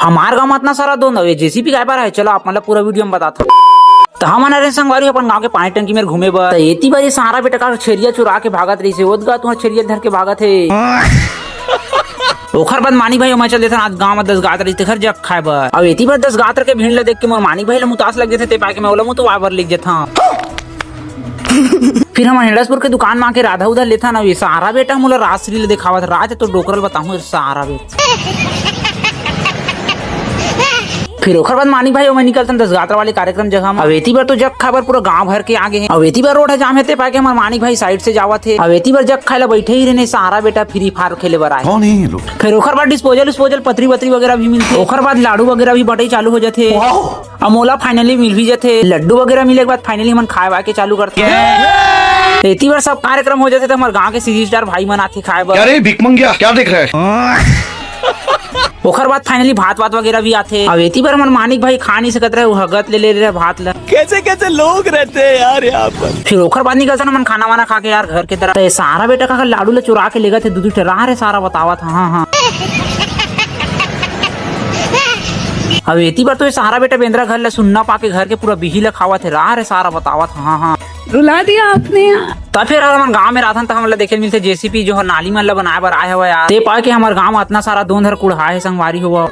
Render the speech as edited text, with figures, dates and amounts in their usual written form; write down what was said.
हमार गाँव में इतना सारा दोन हवे जेसीपी काय बार है। चलो आप मतलब पूरा वीडियो में बताता तो हम अरे संगवारी अपन गांव के पानी टंकी में घूमे बर एती बार सारा बेटा का छेरिया चुरा के भागत रही से ओदगा तुम्हारा छेरिया धर के भागत है। ओखर बाद मानी भाई चल देते आज गांव में 10 गात रही घर जग खाए बर अब एती बार 10 गात के भीड़ ले देख के मोर मानी भाई मुतास लग जाते पाके मैं बोला मुँह तो वाबर लिख जाता। फिर हम हेडसपुर के दुकान में आके राधा उधर लेता ना सारा बेटा मोला रासरी दिखावत राज तो डोकरल बताऊं सारा बेटा। फिर ओखर बाद मानी भाई मैं निकलता 10 गात्रा वाले कार्यक्रम जगह में अवेती बार तो जग खाबर पूरा गांव भर के आगे हैं। अवेती बार रोड है जाम हेते पाके हमारे मानी भाई साइड से जावा थे। अवेती बार जग खाए बैठे ही रहने सारा बेटा फ्री फायर खेले बर आए। फिर ओखर बाद डिस्पोजल पतरी वगैरह भी मिलते। ओखर बाद लाडू वगैरह भी बटे चालू हो जाते। अमोला फाइनली मिल भी जाते। लड्डू वगैरह मिले के बाद फाइनली हम खाए के चालू करते हैं। इतनी बार सब कार्यक्रम हो जाते थे हमारे गाँव के सीधी स्टार भाई मन आते खाए बर। अरे भिख मंगिया क्या देख रहा है। ओखर बाद फाइनली भात वगैरह भी आते। अब एती बार हमारे मानिक भाई खा नहीं सकते रहे हगत ले रहे भात ला। कैसे लोग रहते हैं यार यहाँ पर। फिर ओखर बाद निकलता ना मन खाना वाना खा के यार घर के तरफ तो सारा बेटा का लाडू ले चुरा के ले गए थे दूध टरा रहे सारा बतावा था। हाँ अब एती बार तो ये सारा बेटा बेंद्रा घर ले सुनना पाके घर के पूरा बिही ला खावा थे रहा रे सारा बतावा था। हाँ रुला दिया आपने। तब फिर हम गांव में रहता हम देखे मिलते जेसीपी जो नाली मन ला बनाए बर आए हुआ यार ते पाए के हमारे गांव में इतना सारा दोन धर कुड़ा है संगवारी हुआ।